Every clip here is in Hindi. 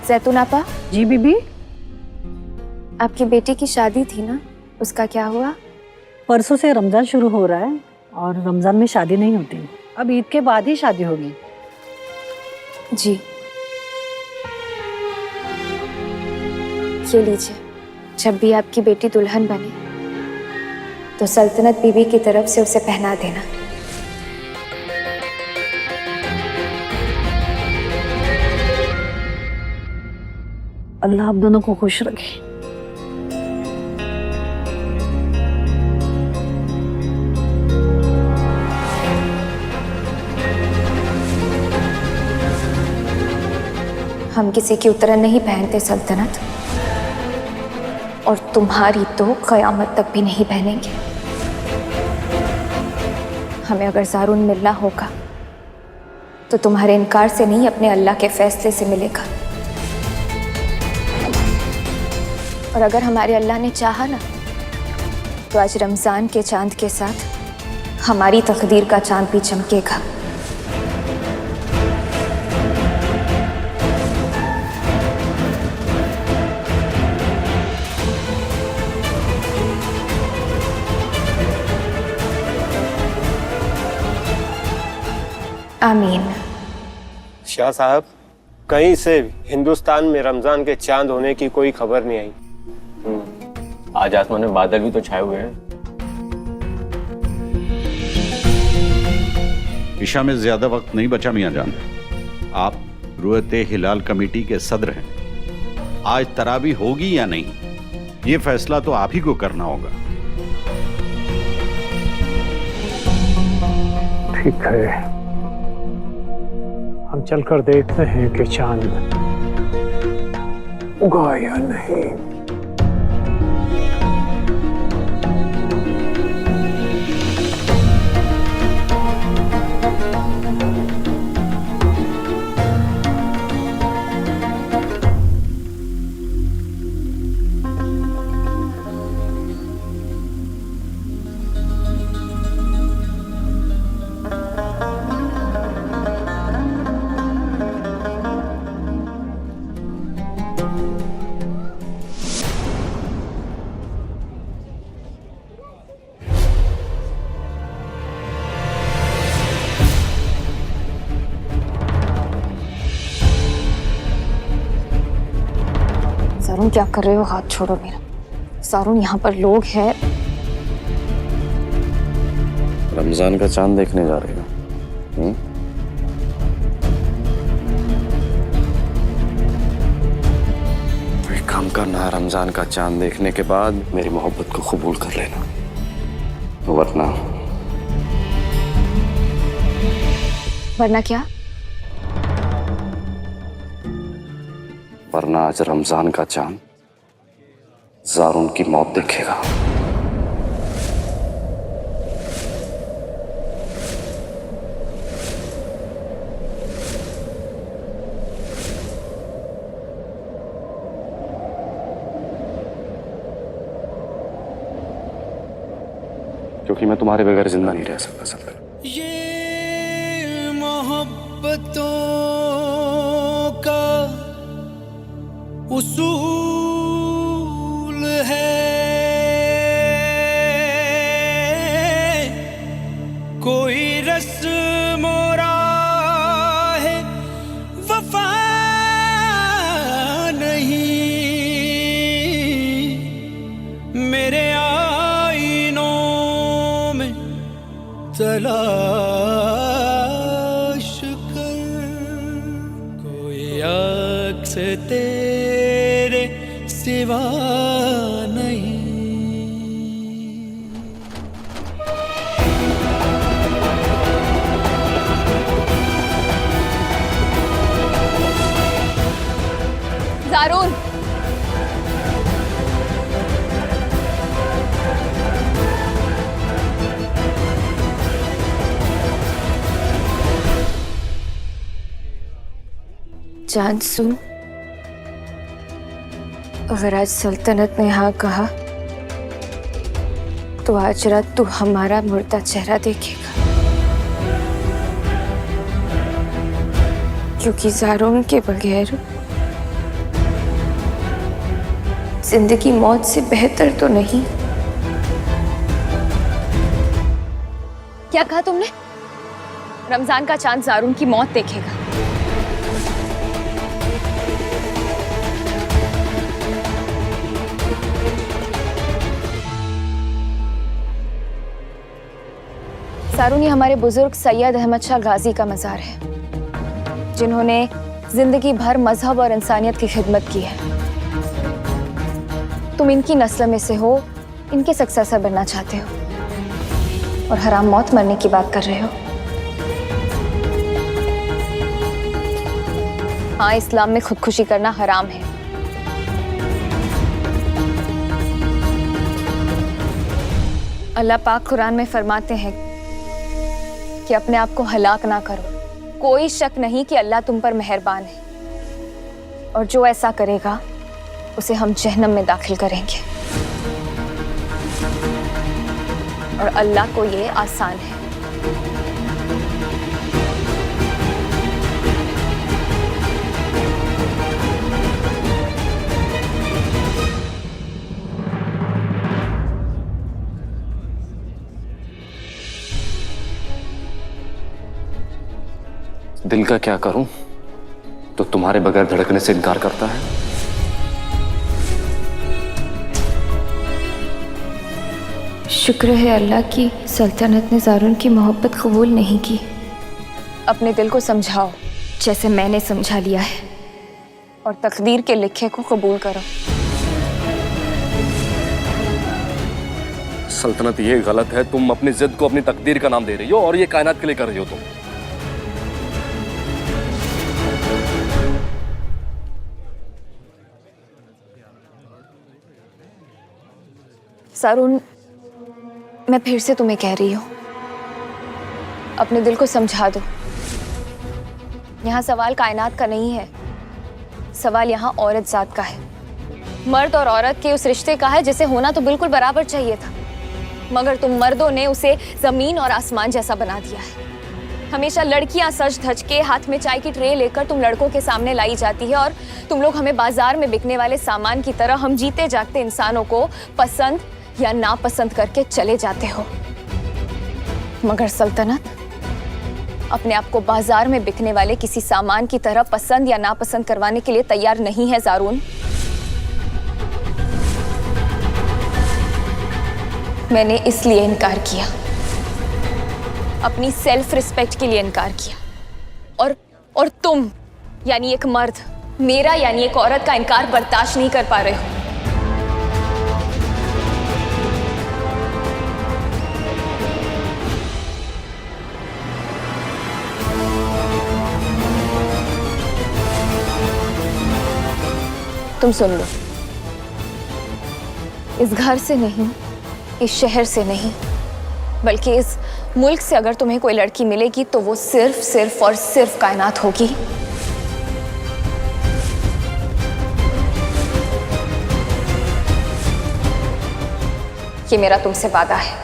जैतून आपा, जी बीबी। आपकी बेटी की शादी थी ना, उसका क्या हुआ? परसों से रमजान शुरू हो रहा है और रमजान में शादी नहीं होती, अब ईद के बाद ही शादी होगी। जी, ये लीजिए, जब भी आपकी बेटी दुल्हन बने तो सल्तनत बीबी की तरफ से उसे पहना देना। अल्लाह आप दोनों को खुश रखे। हम किसी की उतरन नहीं पहनते सल्तनत, और तुम्हारी तो कयामत तक भी नहीं पहनेंगे। हमें अगर ज़ारून मिलना होगा तो तुम्हारे इनकार से नहीं, अपने अल्लाह के फैसले से मिलेगा। और अगर हमारे अल्लाह ने चाहा ना, तो आज रमज़ान के चांद के साथ हमारी तकदीर का चांद भी चमकेगा। आमीन। शाह साहब, कहीं से हिंदुस्तान में रमजान के चांद होने की कोई खबर नहीं आई। आज आसमान में बादल भी तो छाए हुए हैं। इशा में ज्यादा वक्त नहीं बचा मियां जान। आप रुयते हिलाल कमेटी के सदर हैं। आज तरावी होगी या नहीं, ये फैसला तो आप ही को करना होगा। ठीक है, हम चलकर देखते हैं कि चांद उगा या नहीं। सारून, क्या कर रहे हो? हाथ छोड़ो मेरा। सारून, यहाँ पर लोग हैं। रमजान का चांद देखने जा रहे हो? एक काम करना, रमजान का चांद देखने के बाद मेरी मोहब्बत को कबूल कर लेना, वरना क्या? वरना आज रमजान का चांद ज़ारून की मौत देखेगा। क्योंकि मैं तुम्हारे बगैर जिंदा नहीं रह सकता सल्तनत। ये मोहब्बतों का उसूल है, कोई रस्म है वफा नहीं, मेरे आईनों में तलाश कर, कोई अक्स तेरे सिवा नहीं। ज़ारून, जानसू, अगर आज सल्तनत ने हाँ कहा तो आज रात तू हमारा मुर्दा चेहरा देखेगा, क्योंकि ज़ारून के बगैर जिंदगी मौत से बेहतर तो नहीं। क्या कहा तुमने? रमजान का चांद ज़ारून की मौत देखेगा? ज़ारून, ये हमारे बुजुर्ग सैयद अहमद शाह गाजी का मज़ार है, जिन्होंने जिंदगी भर मजहब और इंसानियत की खिदमत की है। तुम इनकी नस्ल में से हो, इनके सक्सेसर बनना चाहते हो और हराम मौत मरने की बात कर रहे हो। हाँ, इस्लाम में खुदकुशी करना हराम है। अल्लाह पाक कुरान में फरमाते हैं कि अपने आप को हलाक ना करो। कोई शक नहीं कि अल्लाह तुम पर मेहरबान है, और जो ऐसा करेगा उसे हम जहन्नम में दाखिल करेंगे, और अल्लाह को ये आसान है। दिल का क्या करूं तो तुम्हारे बगैर धड़कने से इनकार करता है। शुक्र है अल्लाह की सल्तनत ने ज़ारून की मोहब्बत कबूल नहीं की। अपने दिल को समझाओ जैसे मैंने समझा लिया है, और तकदीर के लिखे को कबूल करो। सल्तनत ये गलत है। तुम अपनी जिद को अपनी तकदीर का नाम दे रही हो, और ये कायनात के लिए कर रही हो तुम। ज़ारून, मैं फिर से तुम्हें कह रही हूँ, अपने दिल को समझा दो। यहाँ सवाल कायनात का नहीं है, सवाल यहाँ औरत जात का है। मर्द और औरत के उस रिश्ते का है जिसे होना तो बिल्कुल बराबर चाहिए था, मगर तुम मर्दों ने उसे जमीन और आसमान जैसा बना दिया है। हमेशा लड़कियां सज धज के हाथ में चाय की ट्रे लेकर तुम लड़कों के सामने लाई जाती है, और तुम लोग हमें बाजार में बिकने वाले सामान की तरह हम जीते जागते इंसानों को पसंद या नापसंद करके चले जाते हो। मगर सल्तनत अपने आप को बाजार में बिकने वाले किसी सामान की तरह पसंद या नापसंद करवाने के लिए तैयार नहीं है ज़ारून। मैंने इसलिए इनकार किया, अपनी सेल्फ रिस्पेक्ट के लिए इनकार किया, और तुम यानी एक मर्द मेरा यानी एक औरत का इनकार बर्दाश्त नहीं कर पा रहे हो। तुम सुन लो, इस घर से नहीं, इस शहर से नहीं, बल्कि इस मुल्क से अगर तुम्हें कोई लड़की मिलेगी तो वो सिर्फ और सिर्फ कायनात होगी। ये मेरा तुमसे वादा है।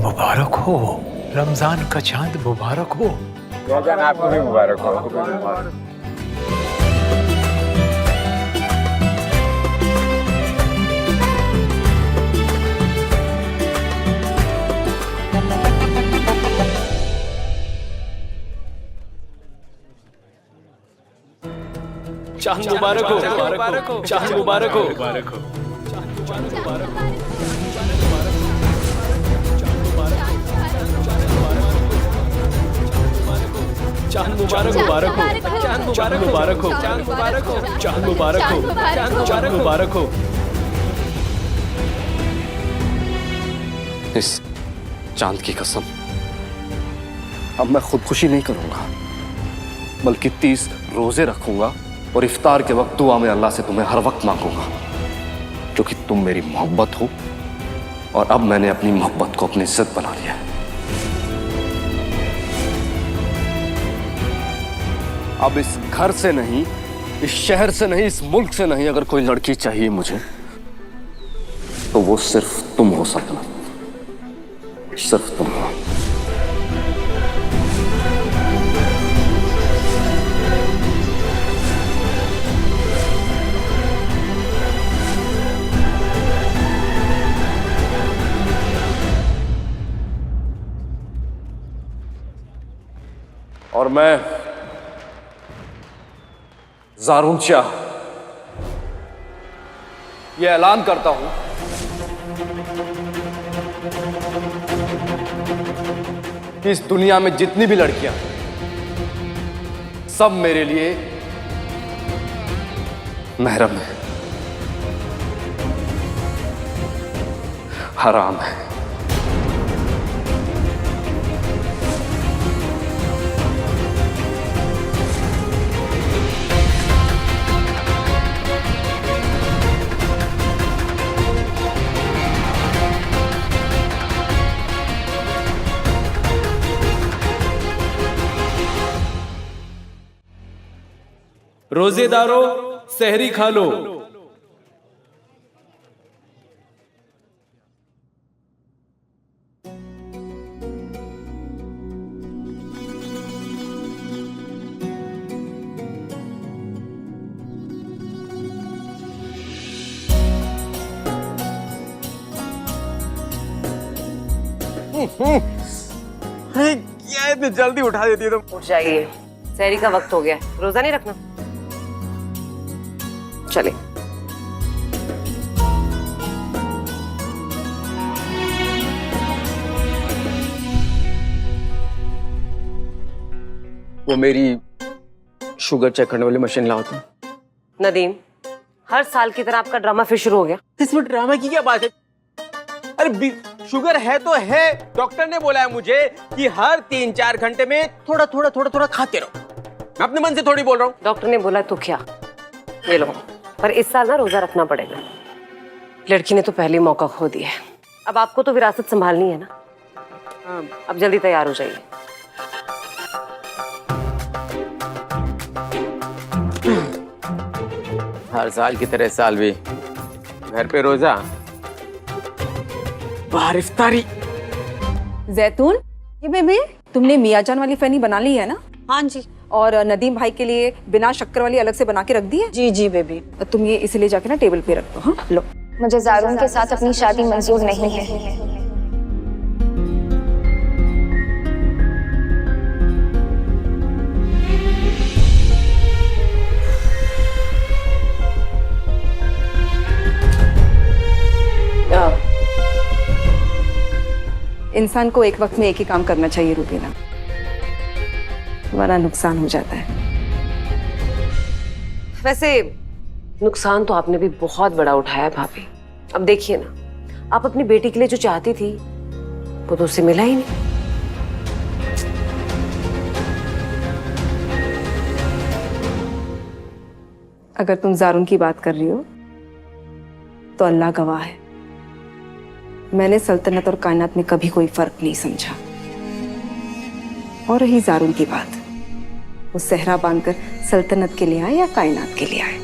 मुबारक हो, रमजान का चांद मुबारक हो। रमजान आपको भी मुबारक हो। चांद मुबारक हो, चांद मुबारक हो, मुबारक हो। चांद मुबारक मुबारक हो, चांद मुबारक मुबारक हो, चांद मुबारक हो, चांद मुबारक हो, चांद मुबारक मुबारक हो। इस चांद की कसम, अब मैं खुदकुशी नहीं करूंगा, बल्कि 30 रोजे रखूंगा और इफ्तार के वक्त दुआ में अल्लाह से तुम्हें हर वक्त मांगूंगा, क्योंकि तुम मेरी मोहब्बत हो और अब मैंने अपनी मोहब्बत को अपनी इज्जत बना लिया है। अब इस घर से नहीं, इस शहर से नहीं, इस मुल्क से नहीं, अगर कोई लड़की चाहिए मुझे तो वो सिर्फ तुम हो सल्तनत। सिर्फ तुम हो। और मैं ज़ारून शाह ये ऐलान करता हूं कि इस दुनिया में जितनी भी लड़कियां सब मेरे लिए महरम है, हराम है। रोजेदारों, सहरी खा लो। क्या इतनी जल्दी उठा देती है तुम? उठ जाइए, सहरी का वक्त हो गया, रोजा नहीं रखना। चले। वो मेरी शुगर चेक करने वाली मशीन लाओ तुम। नदीम, हर साल की तरह आपका ड्रामा फिर शुरू हो गया। इसमें ड्रामा की क्या बात है? अरे शुगर है तो है, डॉक्टर ने बोला है मुझे कि हर 3-4 घंटे में थोड़ा थोड़ा थोड़ा थोड़ा खाते रहो। मैं अपने मन से थोड़ी बोल रहा हूँ। डॉक्टर ने बोला तो क्या, ये लो। पर इस साल ना रोजा रखना पड़ेगा। लड़की ने तो पहले मौका खो दिया है, अब आपको तो विरासत संभालनी है ना। अब जल्दी तैयार हो जाइए। हर साल की तरह साल भी घर पे रोजा, बाहर इफ्तारी। जैतून, ये बेबी तुमने मियाजान वाली फैनी बना ली है ना? हाँ जी। और नदीम भाई के लिए बिना शक्कर वाली अलग से बना के रख दी है? जी जी बेबी। तुम ये इसलिए जाके ना टेबल पे रख दो। हाँ लो। मुझे ज़ारून के साथ अपनी शादी मंजूर नहीं है। इंसान को एक वक्त में एक ही काम करना चाहिए रूबीना, वरना नुकसान हो जाता है। वैसे नुकसान तो आपने भी बहुत बड़ा उठाया है भाभी। अब देखिए ना, आप अपनी बेटी के लिए जो चाहती थी वो तो उससे मिला ही नहीं। अगर तुम ज़ारून की बात कर रही हो तो अल्लाह गवाह है, मैंने सल्तनत और कायनात में कभी कोई फर्क नहीं समझा। और रही ज़ारून की बात, वो सहरा बांधकर सल्तनत के लिए आए या कायनात के लिए आए,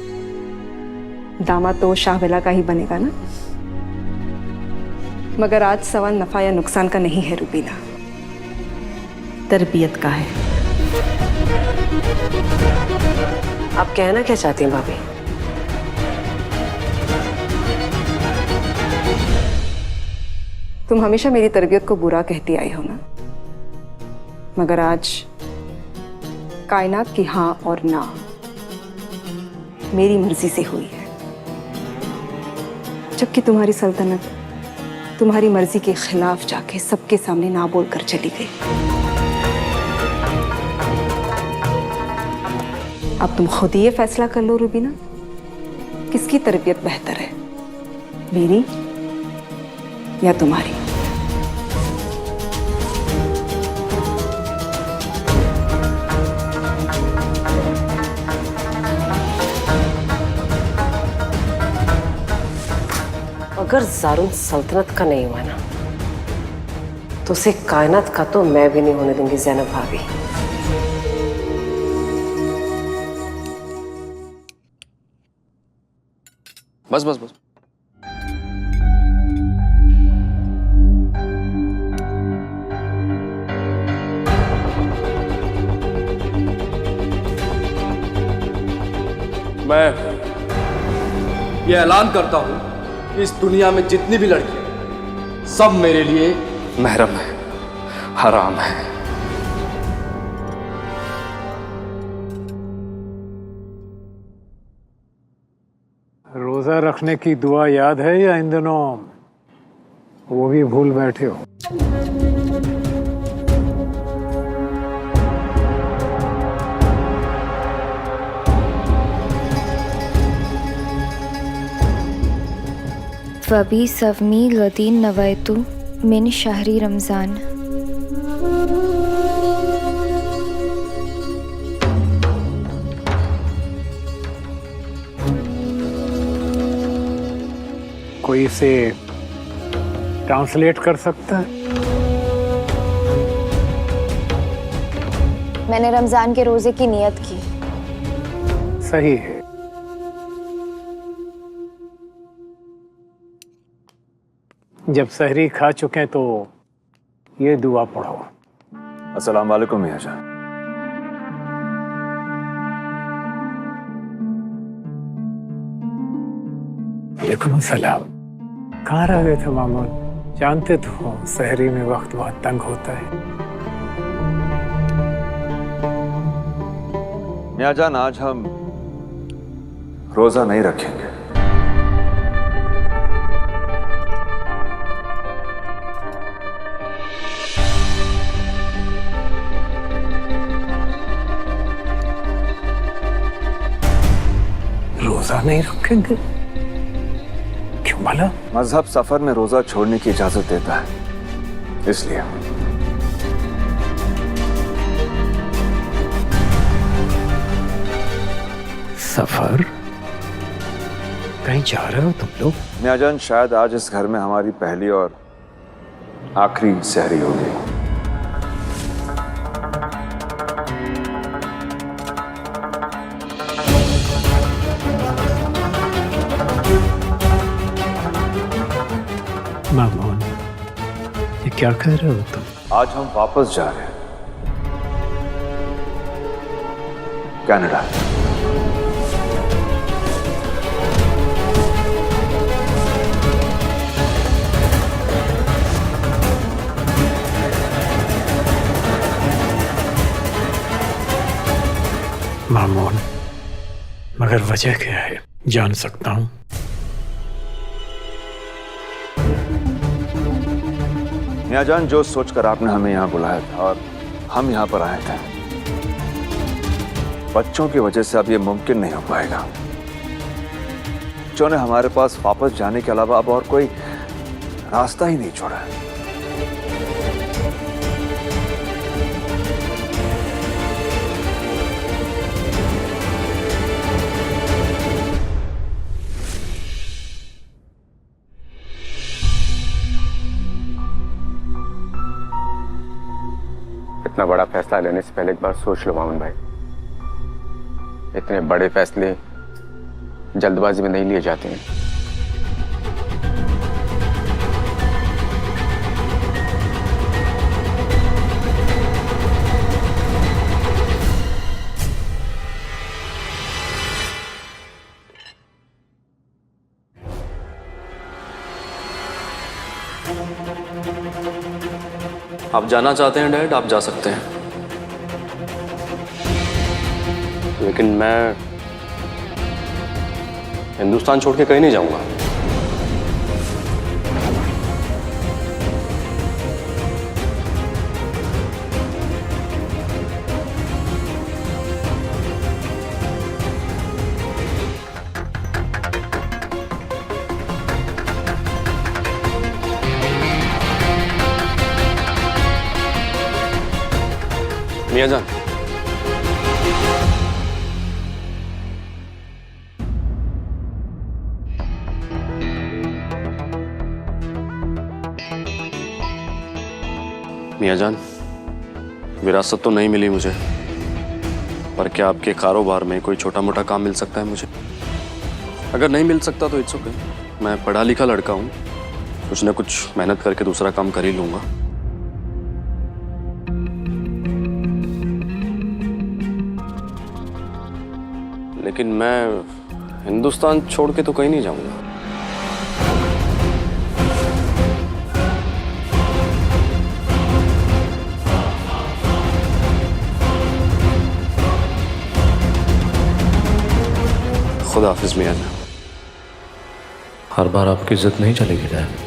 दामाद तो शाहबेला का ही बनेगा ना। मगर आज सवाल नफा या नुकसान का नहीं है रूबीना, तरबियत का है। आप कहना क्या चाहती हैं भाभी? तुम हमेशा मेरी तरबियत को बुरा कहती आई हो ना, मगर आज कायनात की हाँ और ना मेरी मर्जी से हुई है, जबकि तुम्हारी सल्तनत तुम्हारी मर्जी के खिलाफ जाके सबके सामने ना बोल कर चली गई। अब तुम खुद ही ये फैसला कर लो रूबीना, किसकी तरबियत बेहतर है, मेरी या तुम्हारी? अगर ज़ारून सल्तनत का नहीं हुआ ना, तो उसे कायनात का तो मैं भी नहीं होने दूंगी ज़ैनब भाभी। बस बस बस। मैं ये ऐलान करता हूं कि इस दुनिया में जितनी भी लड़कियां सब मेरे लिए महरम है, हराम है। रोजा रखने की दुआ याद है या इन दिनों वो भी भूल बैठे हो? वबी सवमी गदीन नवैतु मिन शहरी रमज़ान। कोई इसे ट्रांसलेट कर सकता है? मैंने रमज़ान के रोज़े की नियत की। सही है। जब सहरी खा चुके तो ये दुआ पढ़ो। अस्सलाम वालेकुम मियां जान। वालेकुम सलाम। कहाँ रह गए थे मामून? जानते तो हो सहरी में वक्त बहुत तंग होता है। मियां जान, आज हम रोजा नहीं रखेंगे। रोजा नहीं रखेंगे? क्यों भला? मजहब सफर में रोजा छोड़ने की इजाजत देता है, इसलिए। सफर? कहीं जा रहे हो तुम लोग? मियां जान, शायद आज इस घर में हमारी पहली और आखिरी सहरी होगी। मामून, ये क्या कह रहे हो तुम? आज हम वापस जा रहे हैं कनाडा। मामून, मगर वजह क्या है? जान सकता हूं? मियां जान, जो सोचकर आपने हमें यहाँ बुलाया था और हम यहाँ पर आए थे, बच्चों की वजह से अब ये मुमकिन नहीं हो पाएगा। बच्चों ने हमारे पास वापस जाने के अलावा अब और कोई रास्ता ही नहीं छोड़ा है। इतना बड़ा फैसला लेने से पहले एक बार सोच लो मामून भाई। इतने बड़े फैसले जल्दबाजी में नहीं लिए जाते हैं। आप जाना चाहते हैं डैड, आप जा सकते हैं, लेकिन मैं हिंदुस्तान छोड़ के कहीं नहीं जाऊंगा। मियां जान, मियां जान, विरासत तो नहीं मिली मुझे, पर क्या आपके कारोबार में कोई छोटा मोटा काम मिल सकता है मुझे? अगर नहीं मिल सकता तो इट्स ओके, मैं पढ़ा लिखा लड़का हूँ, कुछ ना कुछ मेहनत करके दूसरा काम कर ही लूंगा। लेकिन मैं हिंदुस्तान छोड़ के तो कहीं नहीं जाऊंगा। खुदा हाफिज मियां। हर बार आपकी इज्जत नहीं चलेगी डैड।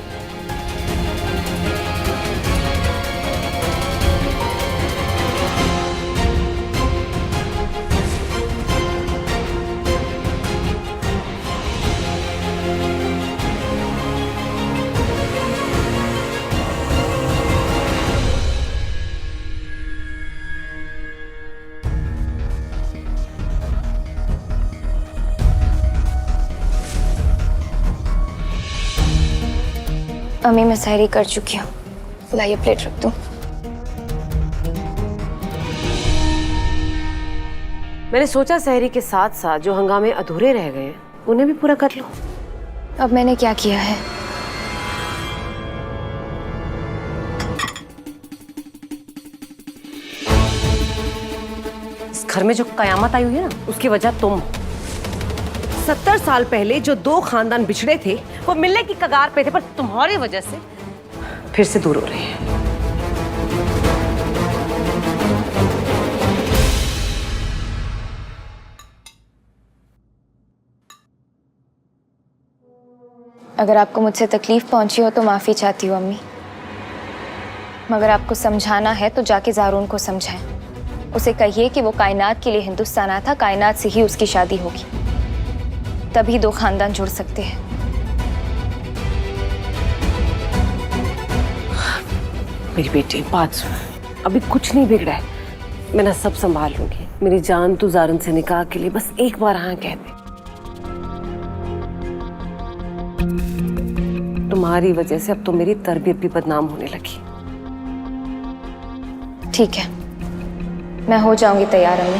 अम्मी मैं सहरी कर चुकी हूँ, लाइए प्लेट रख दूँ। मैंने सोचा सहरी के साथ साथ जो हंगामे अधूरे रह गए उन्हें भी पूरा कर लूं। अब मैंने क्या किया है? इस घर में जो कयामत आई हुई है ना, उसकी वजह तुम। 70 साल पहले जो दो खानदान बिछड़े थे वो मिलने की कगार पे थे, पर तुम्हारी वजह से फिर से दूर हो रहे हैं। अगर आपको मुझसे तकलीफ पहुंची हो तो माफी चाहती हूँ अम्मी, मगर आपको समझाना है तो जाके ज़ारून को समझाएं। उसे कहिए कि वो कायनात के लिए हिंदुस्तान आया था, कायनात से ही उसकी शादी होगी, तभी दो खानदान जुड़ सकते हैं। मेरी बेटी बात सुन, अभी कुछ नहीं बिगड़ा है, मैं ना सब संभाल लूंगी। मेरी जान तू ज़ारून से निकाह के लिए बस एक बार हाँ कह दे। तुम्हारी वजह से अब तो मेरी तरबियत भी बदनाम होने लगी। ठीक है, मैं हो जाऊंगी तैयार अम्मी।